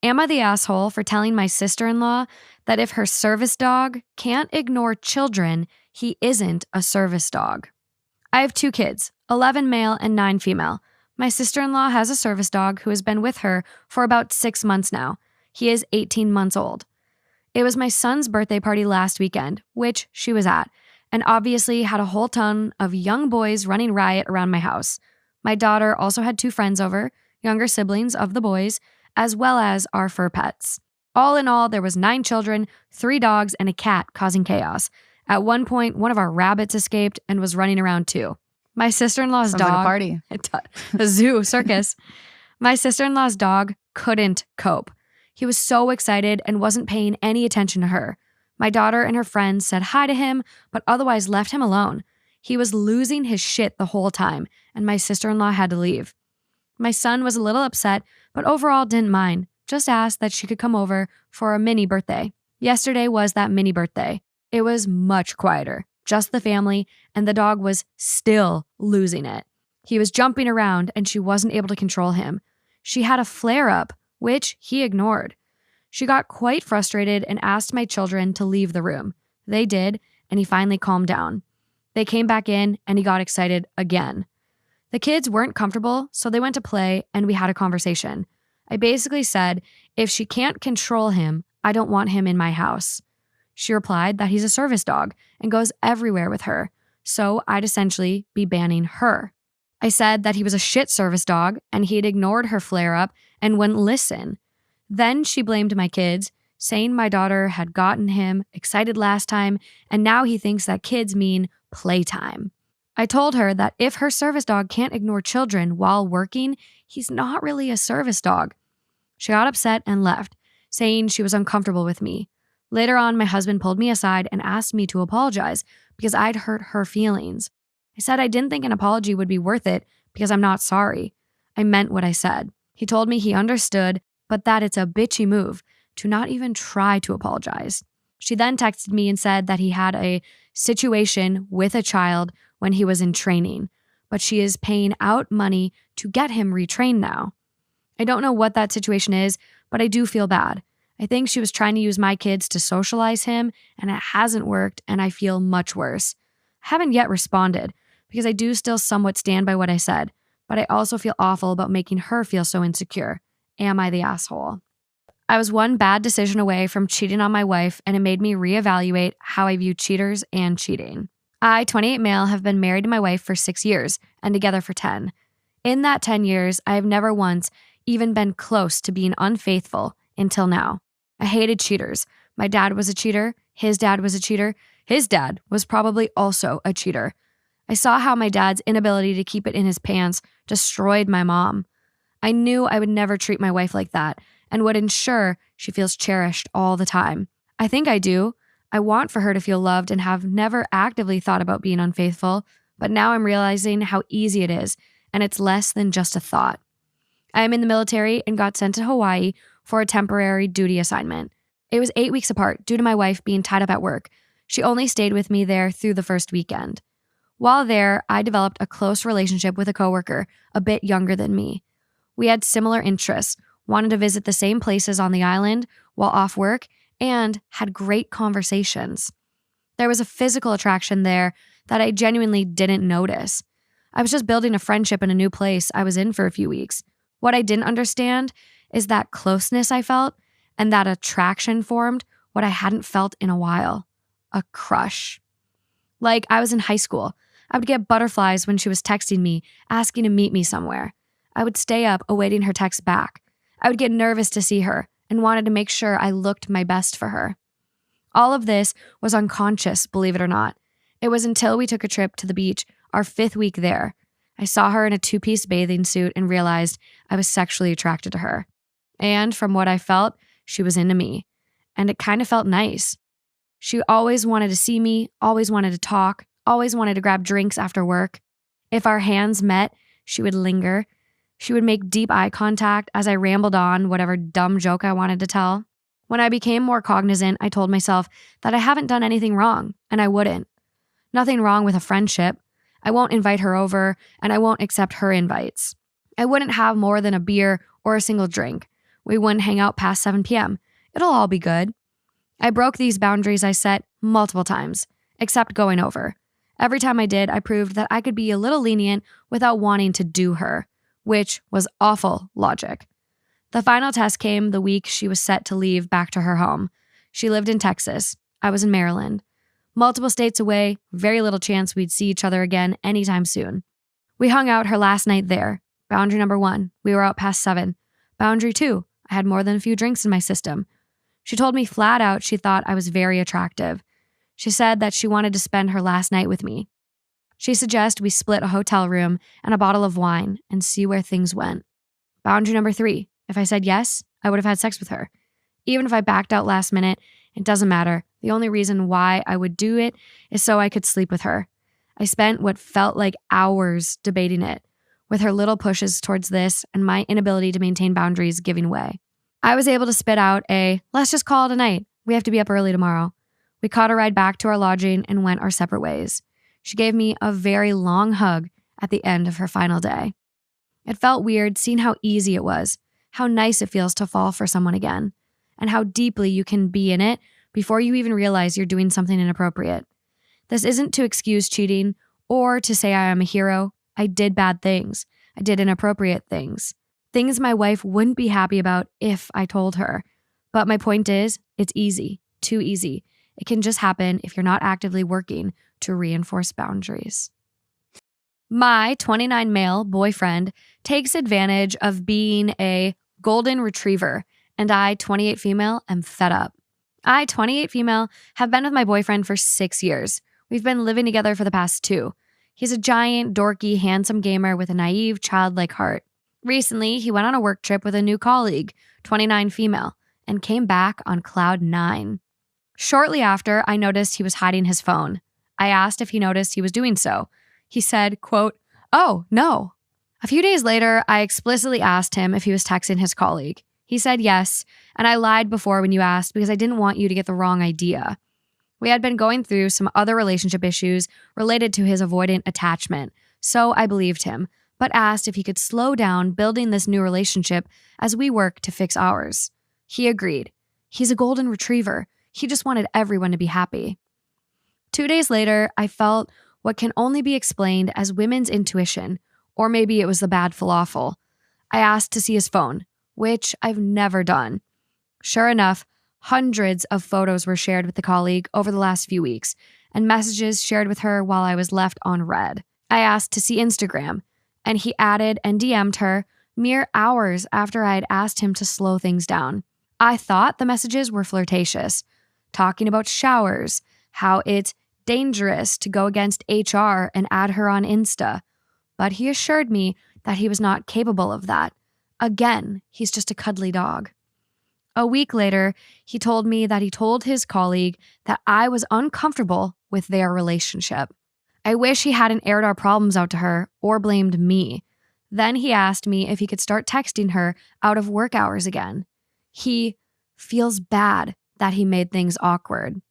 Am I the asshole for telling my sister-in-law that if her service dog can't ignore children, he isn't a service dog? I have 2 kids, 11 male and 9 female. My sister-in-law has a service dog who has been with her for about 6 months now. He is 18 months old. It was my son's birthday party last weekend, which she was at, and obviously had a whole ton of young boys running riot around my house. My daughter also had 2 friends over, younger siblings of the boys, as well as our fur pets. All in all, there was 9 children, 3 dogs, and a cat causing chaos. At one point, one of our rabbits escaped and was running around too. My sister-in-law's Sounds dog— like a party. A zoo, circus. My sister-in-law's dog couldn't cope. He was so excited and wasn't paying any attention to her. My daughter and her friends said hi to him, but otherwise left him alone. He was losing his shit the whole time, and my sister-in-law had to leave. My son was a little upset, but overall didn't mind, just asked that she could come over for a mini birthday. Yesterday was that mini birthday. It was much quieter, just the family, and the dog was still losing it. He was jumping around and she wasn't able to control him. She had a flare-up, which he ignored. She got quite frustrated and asked my children to leave the room. They did, and he finally calmed down. They came back in and he got excited again. The kids weren't comfortable, so they went to play and we had a conversation. I basically said, if she can't control him, I don't want him in my house. She replied that he's a service dog and goes everywhere with her, so I'd essentially be banning her. I said that he was a shit service dog and he'd ignored her flare-up and wouldn't listen. Then she blamed my kids, saying my daughter had gotten him excited last time and now he thinks that kids mean playtime. I told her that if her service dog can't ignore children while working, he's not really a service dog. She got upset and left, saying she was uncomfortable with me. Later on, my husband pulled me aside and asked me to apologize because I'd hurt her feelings. I said I didn't think an apology would be worth it because I'm not sorry. I meant what I said. He told me he understood, but that it's a bitchy move to not even try to apologize. She then texted me and said that he had a situation with a child when he was in training, but she is paying out money to get him retrained now. I don't know what that situation is, but I do feel bad. I think she was trying to use my kids to socialize him, and it hasn't worked, and I feel much worse. I haven't yet responded, because I do still somewhat stand by what I said, but I also feel awful about making her feel so insecure. Am I the asshole? I was one bad decision away from cheating on my wife, and it made me reevaluate how I view cheaters and cheating. I, 28 male, have been married to my wife for 6 years and together for 10. In that 10 years, I have never once even been close to being unfaithful until now. I hated cheaters. My dad was a cheater. His dad was a cheater. His dad was probably also a cheater. I saw how my dad's inability to keep it in his pants destroyed my mom. I knew I would never treat my wife like that and would ensure she feels cherished all the time. I think I do. I want for her to feel loved and have never actively thought about being unfaithful, but now I'm realizing how easy it is, and it's less than just a thought. I am in the military and got sent to Hawaii for a temporary duty assignment. It was 8 weeks apart due to my wife being tied up at work. She only stayed with me there through the first weekend. While there, I developed a close relationship with a coworker a bit younger than me. We had similar interests, wanted to visit the same places on the island while off work, and had great conversations. There was a physical attraction there that I genuinely didn't notice. I was just building a friendship in a new place I was in for a few weeks. What I didn't understand is that closeness I felt and that attraction formed what I hadn't felt in a while. A crush. Like I was in high school. I would get butterflies when she was texting me, asking to meet me somewhere. I would stay up awaiting her text back. I would get nervous to see her and wanted to make sure I looked my best for her. All of this was unconscious, believe it or not. It was until we took a trip to the beach, our 5th week there. I saw her in a 2-piece bathing suit and realized I was sexually attracted to her. And from what I felt, she was into me. And it kind of felt nice. She always wanted to see me, always wanted to talk, always wanted to grab drinks after work. If our hands met, she would linger. She would make deep eye contact as I rambled on whatever dumb joke I wanted to tell. When I became more cognizant, I told myself that I haven't done anything wrong, and I wouldn't. Nothing wrong with a friendship. I won't invite her over, and I won't accept her invites. I wouldn't have more than a beer or a single drink. We wouldn't hang out past 7 p.m. It'll all be good. I broke these boundaries I set multiple times, except going over. Every time I did, I proved that I could be a little lenient without wanting to do her, which was awful logic. The final test came the week she was set to leave back to her home. She lived in Texas. I was in Maryland. Multiple states away, very little chance we'd see each other again anytime soon. We hung out her last night there. Boundary number 1, we were out past 7. Boundary 2, I had more than a few drinks in my system. She told me flat out she thought I was very attractive. She said that she wanted to spend her last night with me. She suggested we split a hotel room and a bottle of wine and see where things went. Boundary number 3, if I said yes, I would have had sex with her. Even if I backed out last minute, it doesn't matter. The only reason why I would do it is so I could sleep with her. I spent what felt like hours debating it, with her little pushes towards this and my inability to maintain boundaries giving way. I was able to spit out let's just call it a night. We have to be up early tomorrow. We caught a ride back to our lodging and went our separate ways. She gave me a very long hug at the end of her final day. It felt weird seeing how easy it was, how nice it feels to fall for someone again, and how deeply you can be in it before you even realize you're doing something inappropriate. This isn't to excuse cheating or to say I am a hero. I did bad things. I did inappropriate things. Things my wife wouldn't be happy about if I told her. But my point is, it's easy, too easy. It can just happen if you're not actively working to reinforce boundaries. My 29 male boyfriend takes advantage of being a golden retriever, and I, 28 female, am fed up. I, 28 female, have been with my boyfriend for 6 years. We've been living together for the past 2. He's a giant, dorky, handsome gamer with a naive, childlike heart. Recently, he went on a work trip with a new colleague, 29 female, and came back on cloud 9. Shortly after, I noticed he was hiding his phone. I asked if he noticed he was doing so. He said, quote, "Oh, no." A few days later, I explicitly asked him if he was texting his colleague. He said yes, and I lied before when you asked because I didn't want you to get the wrong idea. We had been going through some other relationship issues related to his avoidant attachment, so I believed him, but asked if he could slow down building this new relationship as we work to fix ours. He agreed. He's a golden retriever. He just wanted everyone to be happy. 2 days later, I felt what can only be explained as women's intuition, or maybe it was the bad falafel. I asked to see his phone, which I've never done. Sure enough, hundreds of photos were shared with the colleague over the last few weeks, and messages shared with her while I was left on read. I asked to see Instagram, and he added and DM'd her mere hours after I had asked him to slow things down. I thought the messages were flirtatious, talking about showers, how it's dangerous to go against HR and add her on Insta. But he assured me that he was not capable of that. Again, he's just a cuddly dog. A week later, he told me that he told his colleague that I was uncomfortable with their relationship. I wish he hadn't aired our problems out to her or blamed me. Then he asked me if he could start texting her out of work hours again. He feels bad that he made things awkward.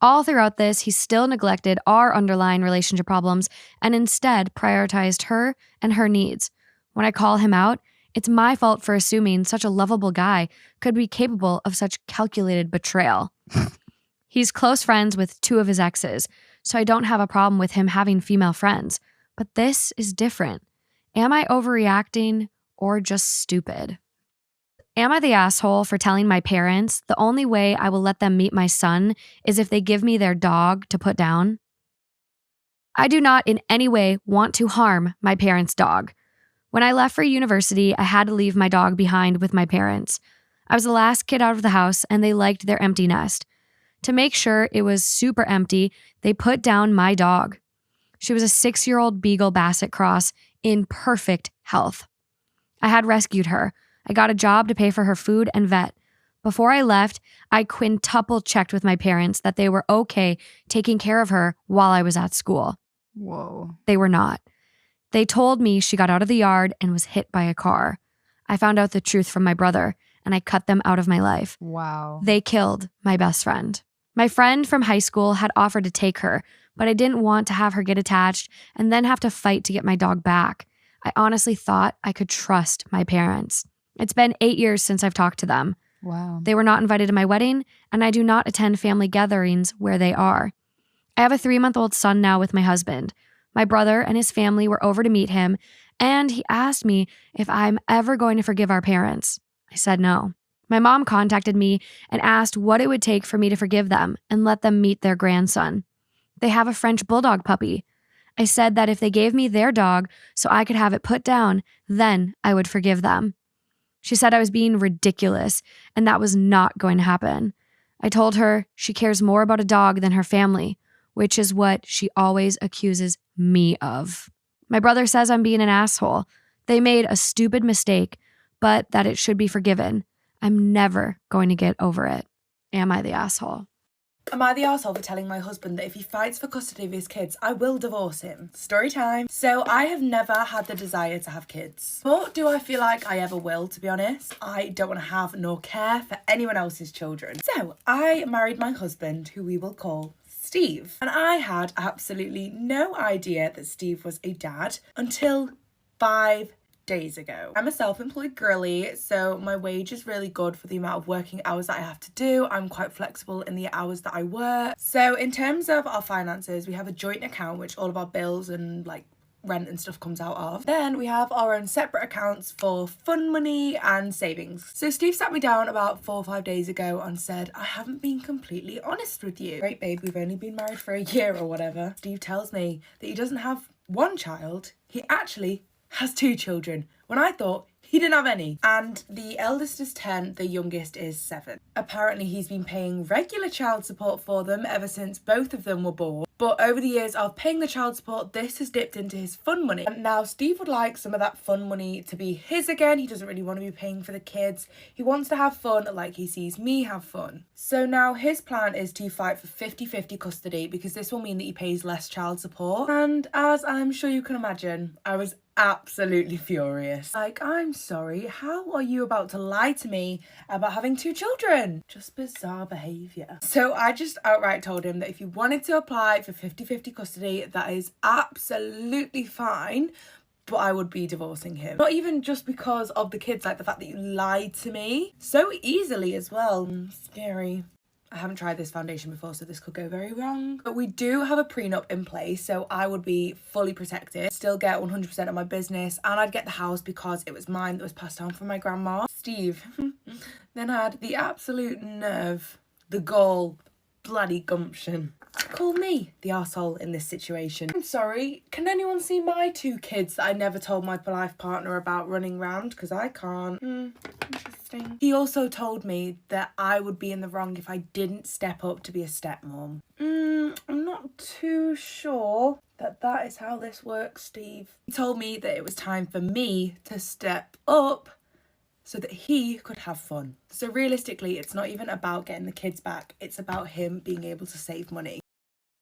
All throughout this, he still neglected our underlying relationship problems and instead prioritized her and her needs. When I call him out, it's my fault for assuming such a lovable guy could be capable of such calculated betrayal. He's close friends with 2 of his exes, so I don't have a problem with him having female friends. But this is different. Am I overreacting or just stupid? Am I the asshole for telling my parents the only way I will let them meet my son is if they give me their dog to put down? I do not in any way want to harm my parents' dog. When I left for university, I had to leave my dog behind with my parents. I was the last kid out of the house and they liked their empty nest. To make sure it was super empty, they put down my dog. She was a 6-year-old Beagle Basset Cross in perfect health. I had rescued her. I got a job to pay for her food and vet. Before I left, I quintuple checked with my parents that they were okay taking care of her while I was at school. Whoa. They were not. They told me she got out of the yard and was hit by a car. I found out the truth from my brother, and I cut them out of my life. Wow. They killed my best friend. My friend from high school had offered to take her, but I didn't want to have her get attached and then have to fight to get my dog back. I honestly thought I could trust my parents. It's been 8 years since I've talked to them. Wow. They were not invited to my wedding, and I do not attend family gatherings where they are. I have a 3-month-old son now with my husband. My brother and his family were over to meet him, and he asked me if I'm ever going to forgive our parents. I said no. My mom contacted me and asked what it would take for me to forgive them and let them meet their grandson. They have a French bulldog puppy. I said that if they gave me their dog so I could have it put down, then I would forgive them. She said I was being ridiculous and that was not going to happen. I told her she cares more about a dog than her family, which is what she always accuses me of. My brother says I'm being an asshole. They made a stupid mistake, but that it should be forgiven. I'm never going to get over it. Am I the asshole? Am I the arsehole for telling my husband that if he fights for custody of his kids, I will divorce him? Story time. So I have never had the desire to have kids. But do I feel like I ever will, to be honest? I don't want to have nor care for anyone else's children. So I married my husband, who we will call Steve. And I had absolutely no idea that Steve was a dad until 5 days ago. I'm a self-employed girly, so my wage is really good for the amount of working hours that I have to do. I'm quite flexible in the hours that I work. So in terms of our finances, we have a joint account which all of our bills and like rent and stuff comes out of. Then we have our own separate accounts for fun money and savings. So Steve sat me down about 4 or 5 days ago and said, I haven't been completely honest with you. Great babe, we've only been married for a year or whatever. Steve tells me that he doesn't have one child, he actually has 2 children, when I thought he didn't have any. And the eldest is 10, the youngest is 7. Apparently he's been paying regular child support for them ever since both of them were born. But over the years of paying the child support, this has dipped into his fun money. And now Steve would like some of that fun money to be his again. He doesn't really want to be paying for the kids. He wants to have fun like he sees me have fun. So now his plan is to fight for 50-50 custody because this will mean that he pays less child support. And as I'm sure you can imagine, I was absolutely furious. Like, I'm sorry, how are you about to lie to me about having 2 children? Just bizarre behaviour. So I just outright told him that if he wanted to apply for 50-50 custody, that is absolutely fine, but I would be divorcing him. Not even just because of the kids, like the fact that you lied to me so easily as well. Scary. I haven't tried this foundation before, so this could go very wrong. But we do have a prenup in place, so I would be fully protected, still get 100% of my business, and I'd get the house because it was mine that was passed down from my grandma. Steve then had the absolute nerve, the gall, bloody gumption to call me the arsehole in this situation. I'm sorry, can anyone see my 2 kids that I never told my life partner about running round? Because I can't. Interesting. He also told me that I would be in the wrong if I didn't step up to be a stepmom. I'm not too sure that is how this works, Steve. He told me that it was time for me to step up so that he could have fun. So realistically, it's not even about getting the kids back. It's about him being able to save money.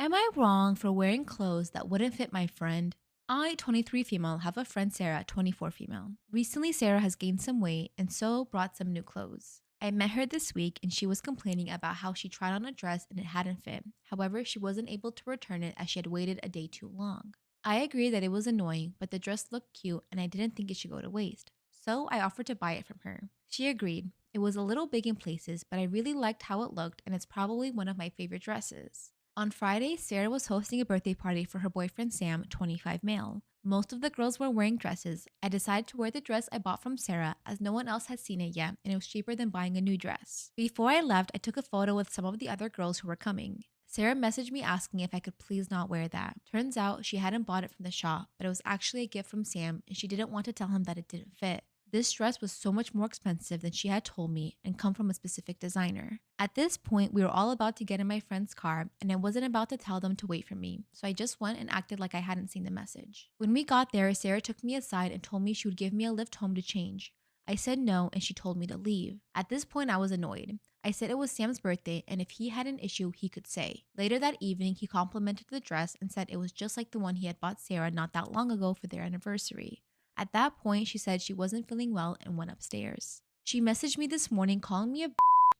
Am I wrong for wearing clothes that wouldn't fit my friend? I, 23 female, have a friend Sarah, 24 female. Recently, Sarah has gained some weight and so brought some new clothes. I met her this week and she was complaining about how she tried on a dress and it hadn't fit. However, she wasn't able to return it as she had waited a day too long. I agreed that it was annoying, but the dress looked cute and I didn't think it should go to waste. So I offered to buy it from her. She agreed. It was a little big in places, but I really liked how it looked and it's probably one of my favorite dresses. On Friday, Sarah was hosting a birthday party for her boyfriend Sam, 25 male. Most of the girls were wearing dresses. I decided to wear the dress I bought from Sarah as no one else had seen it yet and it was cheaper than buying a new dress. Before I left, I took a photo with some of the other girls who were coming. Sarah messaged me asking if I could please not wear that. Turns out she hadn't bought it from the shop, but it was actually a gift from Sam and she didn't want to tell him that it didn't fit. This dress was so much more expensive than she had told me and come from a specific designer. At this point, we were all about to get in my friend's car and I wasn't about to tell them to wait for me, so I just went and acted like I hadn't seen the message. When we got there, Sarah took me aside and told me she would give me a lift home to change. I said no and she told me to leave. At this point, I was annoyed. I said it was Sam's birthday and if he had an issue, he could say. Later that evening, he complimented the dress and said it was just like the one he had bought Sarah not that long ago for their anniversary. At that point, she said she wasn't feeling well and went upstairs. She messaged me this morning calling me a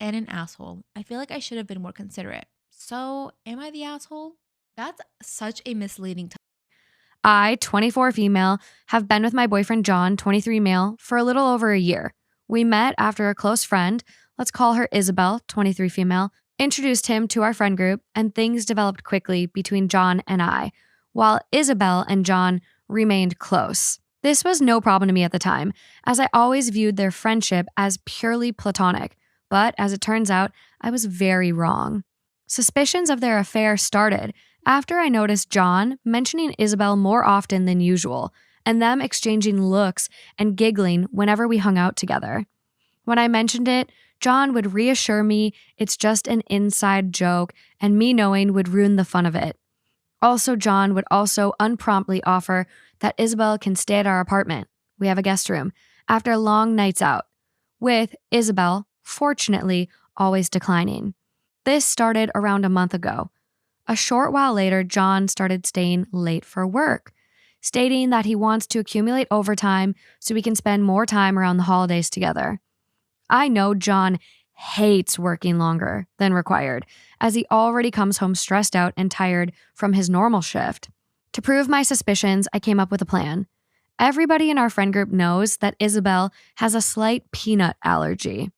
and an asshole. I feel like I should have been more considerate. So, am I the asshole? That's such a misleading I, 24 female, have been with my boyfriend John, 23 male, for a little over a year. We met after a close friend, let's call her Isabel, 23 female, introduced him to our friend group, and things developed quickly between John and I, while Isabel and John remained close. This was no problem to me at the time, as I always viewed their friendship as purely platonic, but as it turns out, I was very wrong. Suspicions of their affair started after I noticed John mentioning Isabel more often than usual, and them exchanging looks and giggling whenever we hung out together. When I mentioned it, John would reassure me it's just an inside joke, and me knowing would ruin the fun of it. Also, John would also unpromptly offer that Isabel can stay at our apartment, we have a guest room, after long nights out, with Isabel, fortunately, always declining. This started around a month ago. A short while later, John started staying late for work, stating that he wants to accumulate overtime so we can spend more time around the holidays together. I know John hates working longer than required, as he already comes home stressed out and tired from his normal shift. To prove my suspicions, I came up with a plan. Everybody in our friend group knows that Isabel has a slight peanut allergy.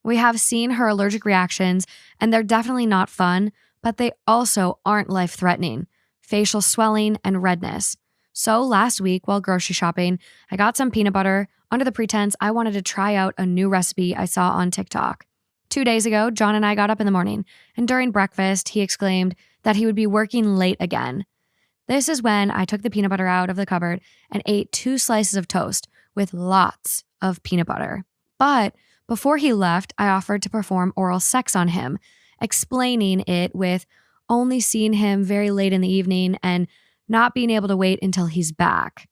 We have seen her allergic reactions, and they're definitely not fun, but they also aren't life-threatening: facial swelling and redness. So last week, while grocery shopping, I got some peanut butter under the pretense I wanted to try out a new recipe I saw on TikTok. 2 days ago, John and I got up in the morning, and during breakfast, he exclaimed that he would be working late again. This is when I took the peanut butter out of the cupboard and ate 2 slices of toast with lots of peanut butter. But before he left, I offered to perform oral sex on him, explaining it with only seeing him very late in the evening and not being able to wait until he's back.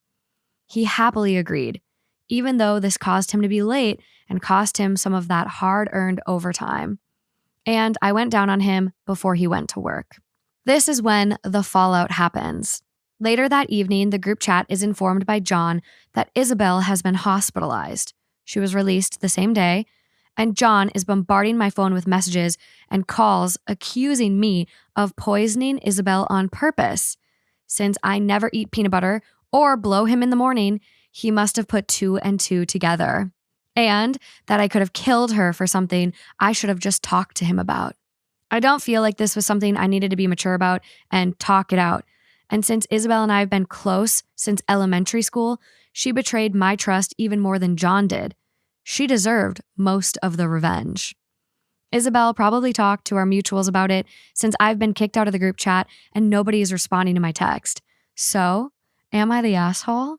He happily agreed, even though this caused him to be late and cost him some of that hard-earned overtime. And I went down on him before he went to work. This is when the fallout happens. Later that evening, the group chat is informed by John that Isabel has been hospitalized. She was released the same day, and John is bombarding my phone with messages and calls accusing me of poisoning Isabel on purpose. Since I never eat peanut butter or blow him in the morning, he must have put 2 and 2 together. And that I could have killed her for something I should have just talked to him about. I don't feel like this was something I needed to be mature about and talk it out. And since Isabel and I have been close since elementary school, she betrayed my trust even more than John did. She deserved most of the revenge. Isabel probably talked to our mutuals about it since I've been kicked out of the group chat and nobody is responding to my text. So, am I the asshole?